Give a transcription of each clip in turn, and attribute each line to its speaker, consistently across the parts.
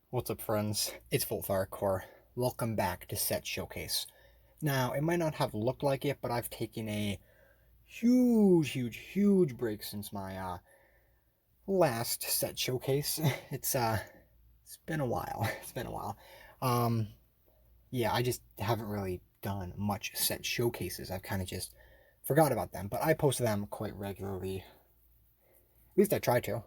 Speaker 1: What's up, friends? It's Core. Welcome back to Set Showcase. Now, it might not have looked like it, but I've taken a huge break since my last Set Showcase. It's been a while. It's been a while. Um, yeah, I just haven't really done much Set Showcases. I've kind of just forgot about them, but I post them quite regularly. At least I try to.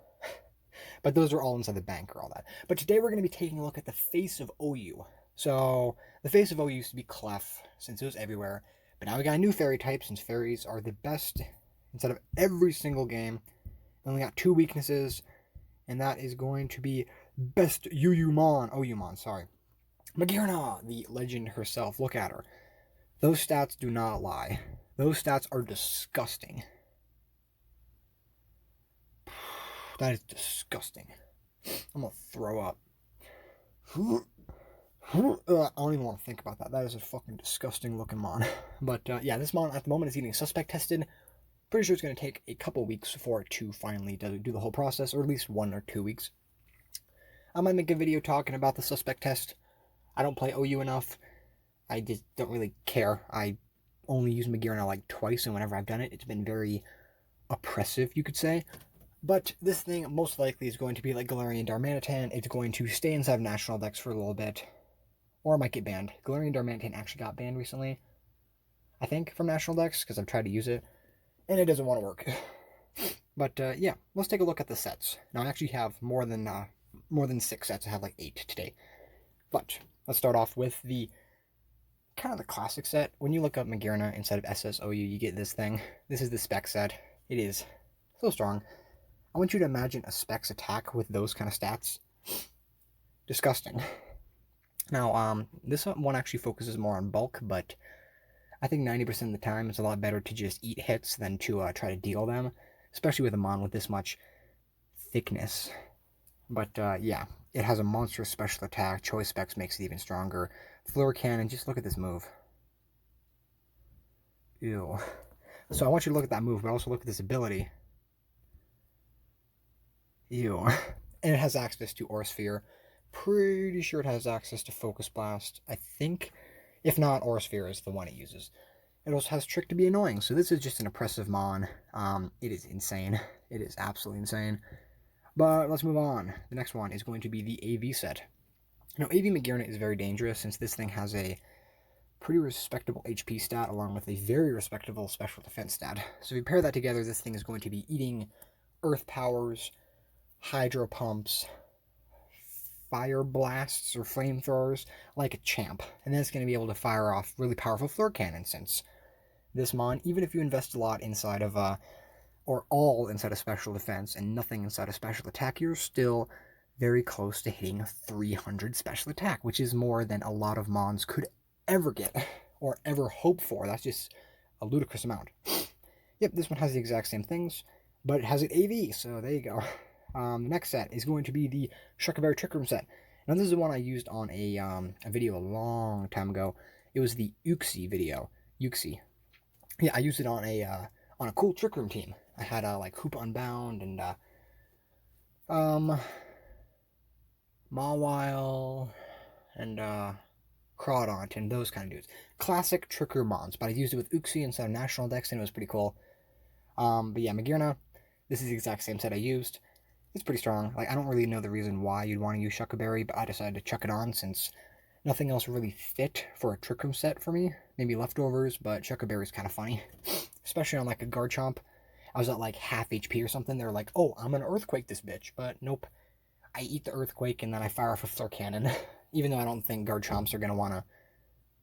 Speaker 1: But those are all inside the bank or all that. But today we're going to be taking a look at the face of OU. So the face of OU used to be Clef, since it was everywhere. But now we got a new fairy type, since fairies are the best instead of every single game. We only got two weaknesses, and that is going to be best OU-mon, sorry. Magearna, the legend herself. Look at her. Those stats do not lie. Those stats are disgusting. That is disgusting. I'm gonna throw up. I don't even want to think about that. That is a fucking disgusting looking mon. But yeah, this mon at the moment is getting suspect tested. Pretty sure it's going to take a couple weeks for it to finally do the whole process, or at least 1 or 2 weeks. I might make a video talking about the suspect test. I don't play OU enough. I just don't really care. I only use Magearna like twice, and whenever I've done it, it's been very oppressive, you could say. But this thing most likely is going to be like Galarian Darmanitan. It's going to stay inside of National Dex for a little bit. Or it might get banned. Galarian Darmanitan actually got banned recently, I think, from National Dex, because I've tried to use it, and it doesn't want to work. But yeah, let's take a look at the sets. Now I actually have more than 6 sets. I have like 8 today. But let's start off with the kind of the classic set. When you look up Magearna instead of SSOU, you get this thing. This is the spec set. It is so strong. I want you to imagine a Specs attack with those kind of stats. Disgusting. Now, this one actually focuses more on bulk, but I think 90% of the time it's a lot better to just eat hits than to try to deal them, especially with a mon with this much thickness. But yeah, it has a monstrous special attack. Choice Specs makes it even stronger. Floor Cannon, just look at this move. Ew. So I want you to look at that move, but also look at this ability. Ew. And it has access to Aura Sphere. Pretty sure it has access to Focus Blast. I think, if not, Aura Sphere is the one it uses. It also has Trick to be annoying, so this is just an oppressive mon. It is insane. It is absolutely insane. But let's move on. The next one is going to be the AV set. Now, AV Magearna is very dangerous since this thing has a pretty respectable HP stat along with a very respectable special defense stat. So if you pair that together, this thing is going to be eating Earth Powers, Hydro Pumps, Fire Blasts, or Flamethrowers like a champ. And then it's going to be able to fire off really powerful Floor Cannon since this mon, even if you invest a lot inside of, or all inside of special defense and nothing inside of special attack, you're still very close to hitting 300 special attack, which is more than a lot of mons could ever get or ever hope for. That's just a ludicrous amount. Yep, this one has the exact same things, but it has an AV, so there you go. The next set is going to be the Shuckleberry Trick Room set. Now this is the one I used on a video a long time ago. It was the Uxie video. Uxie. Yeah, I used it on a cool Trick Room team. I had like Hoop Unbound and Mawile and Crawdaunt and those kind of dudes. Classic Trick Room mons, but I used it with Uxie instead of National Dex and it was pretty cool. But yeah, Magearna, this is the exact same set I used. It's pretty strong. Like, I don't really know the reason why you'd want to use Shuckleberry, but I decided to chuck it on since nothing else really fit for a Trick Room set for me. Maybe Leftovers, but Shuckleberry's kind of funny. Especially on, like, a Garchomp. I was at, like, half HP or something. They were like, oh, I'm gonna Earthquake this bitch. But nope. I eat the Earthquake and then I fire off a Floor Cannon. Even though I don't think Garchomps are gonna want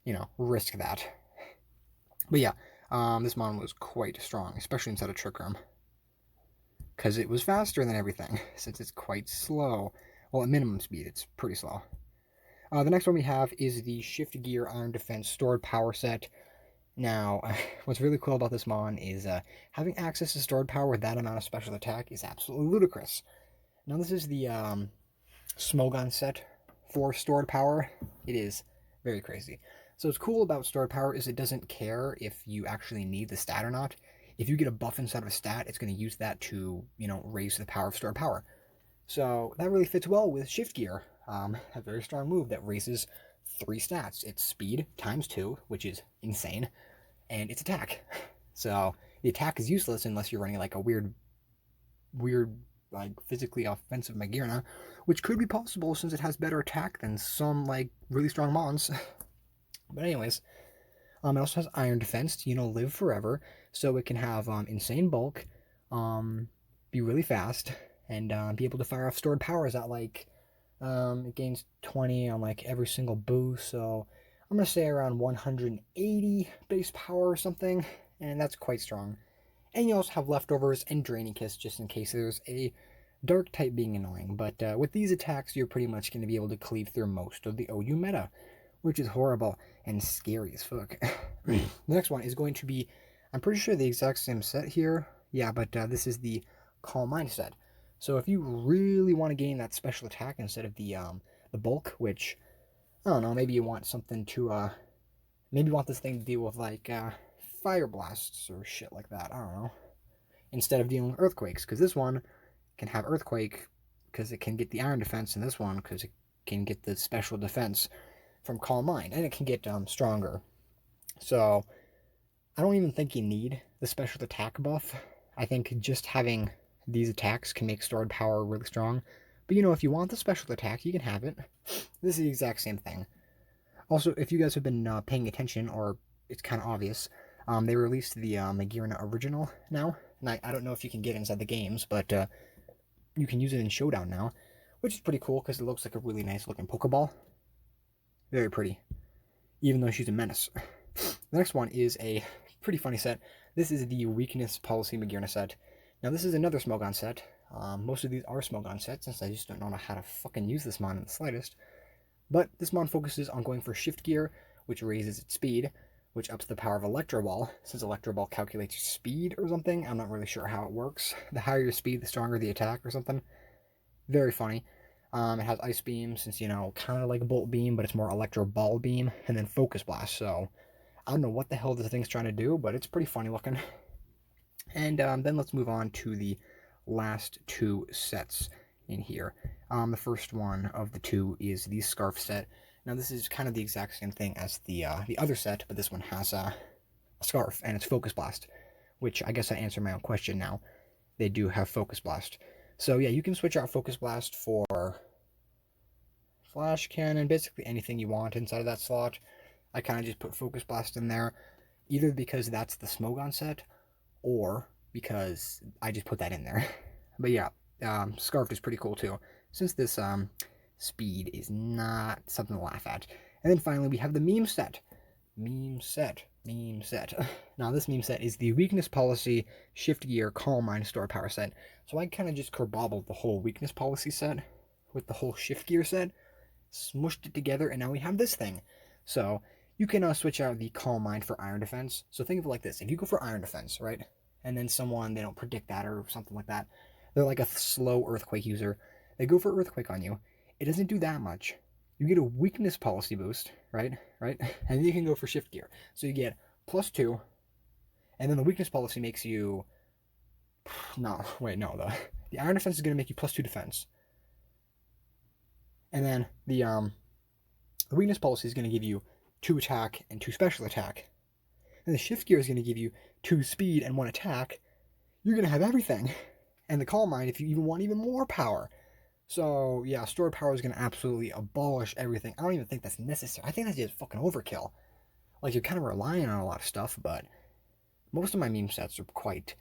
Speaker 1: to, risk that. But yeah, this mon was quite strong, especially inside of Trick Room. Because it was faster than everything, since it's quite slow. Well, at minimum speed, it's pretty slow. The next one we have is the Shift Gear Iron Defense Stored Power set. Now, what's really cool about this mon is having access to stored power with that amount of special attack is absolutely ludicrous. Now, this is the Smogon set for stored power. It is very crazy. So what's cool about stored power is it doesn't care if you actually need the stat or not. If you get a buff inside of a stat, it's going to use that to, raise the power of stored power. So that really fits well with Shift Gear. a very strong move that raises 3 stats. It's speed times 2, which is insane, and it's attack. So the attack is useless unless you're running like a weird, like physically offensive Magearna, which could be possible since it has better attack than some like really strong mons. But anyways, it also has iron defense to, live forever, so it can have insane bulk, be really fast, and be able to fire off stored powers at like it gains 20 on like every single boost. So I'm gonna say around 180 base power or something, and that's quite strong. And you also have leftovers and draining kiss just in case there's a dark type being annoying. But with these attacks, you're pretty much going to be able to cleave through most of the OU meta, which is horrible and scary as fuck. The next one is going to be, I'm pretty sure the exact same set here. Yeah, but this is the Calm Mind set. So if you really want to gain that special attack instead of the bulk, which, I don't know, maybe you want something to, maybe you want this thing to deal with like fire blasts or shit like that, I don't know, instead of dealing with earthquakes, because this one can have earthquake because it can get the iron defense, and this one because it can get the special defense from Calm Mind, and it can get stronger. So I don't even think you need the special attack buff. I think just having these attacks can make stored power really strong. But if you want the special attack, you can have it. This is the exact same thing. Also, if you guys have been paying attention, or it's kind of obvious, they released the Magearna original now. And I don't know if you can get inside the games, but you can use it in Showdown now, which is pretty cool because it looks like a really nice looking Pokeball. Very pretty, even though she's a menace. The next one is a pretty funny set. This is the Weakness Policy Magearna set. Now, this is another Smogon set. Most of these are Smogon sets, since I just don't know how to fucking use this mon in the slightest. But this mon focuses on going for Shift Gear, which raises its speed, which ups the power of Electro Ball, since Electro Ball calculates your speed or something. I'm not really sure how it works. The higher your speed, the stronger the attack or something. Very funny. It has Ice Beam, since, kind of like Bolt Beam, but it's more Electro Ball Beam, and then Focus Blast. So I don't know what the hell this thing's trying to do, but it's pretty funny looking. And then let's move on to the last 2 sets in here. The first one of the 2 is the Scarf set. Now, this is kind of the exact same thing as the other set, but this one has a Scarf, and it's Focus Blast, which I guess I answered my own question now. They do have Focus Blast. So yeah, you can switch out Focus Blast for Flash Cannon, basically anything you want inside of that slot. I kind of just put Focus Blast in there, either because that's the Smogon set, or because I just put that in there. But yeah, Scarf is pretty cool too, since this speed is not something to laugh at. And then finally, we have the Meme set. Meme set. Now, this meme set is the Weakness Policy, Shift Gear, Calm Mind, Store Power set. So I kind of just kerbobbled the whole Weakness Policy set with the whole Shift Gear set, smushed it together, and now we have this thing. So you can switch out the Calm Mind for Iron Defense. So think of it like this. If you go for Iron Defense, right, and then someone, they don't predict that or something like that, they're like a slow Earthquake user, they go for Earthquake on you, it doesn't do that much. You get a Weakness Policy boost, right, and then you can go for Shift Gear. So you get +2, and then the Weakness Policy makes you, the Iron Defense is going to make you +2 defense. And then the Weakness Policy is going to give you 2 attack and 2 special attack. And the Shift Gear is going to give you 2 speed and 1 attack. You're going to have everything. And the Calm Mind, if you even want even more power. So yeah, stored power is going to absolutely abolish everything. I don't even think that's necessary. I think that's just fucking overkill. Like, you're kind of relying on a lot of stuff, but most of my meme sets are quite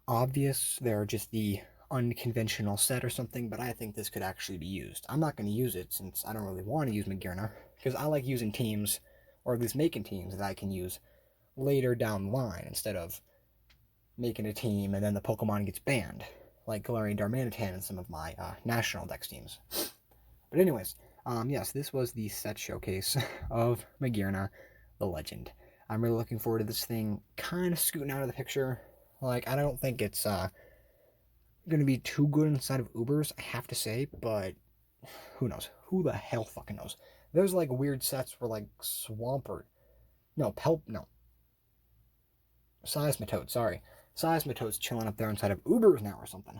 Speaker 1: obvious. They're just the unconventional set or something, but I think this could actually be used. I'm not going to use it since I don't really want to use Magearna, because I like using teams, or at least making teams that I can use later down the line instead of making a team and then the Pokemon gets banned, like Galarian Darmanitan and some of my national dex teams. But anyways, yes, this was the set showcase of Magearna, the legend. I'm really looking forward to this thing kind of scooting out of the picture. Like, I don't think it's going to be too good inside of Ubers, I have to say, but who knows? Who the hell fucking knows? There's like weird sets where like Swampert, Seismitoad, sorry. Seismitoad's chilling up there inside of Ubers now or something.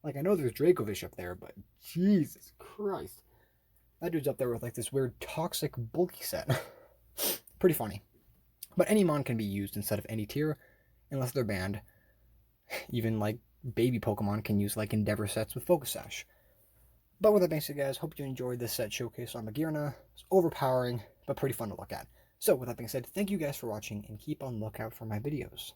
Speaker 1: Like, I know there's Dracovish up there, but Jesus Christ. That dude's up there with, like, this weird toxic bulky set. Pretty funny. But any mon can be used instead of any tier, unless they're banned. Even, like, baby Pokemon can use, like, Endeavor sets with Focus Sash. But with that being said, guys, hope you enjoyed this set showcase on Magearna. It's overpowering, but pretty fun to look at. So, with that being said, thank you guys for watching, and keep on the lookout for my videos.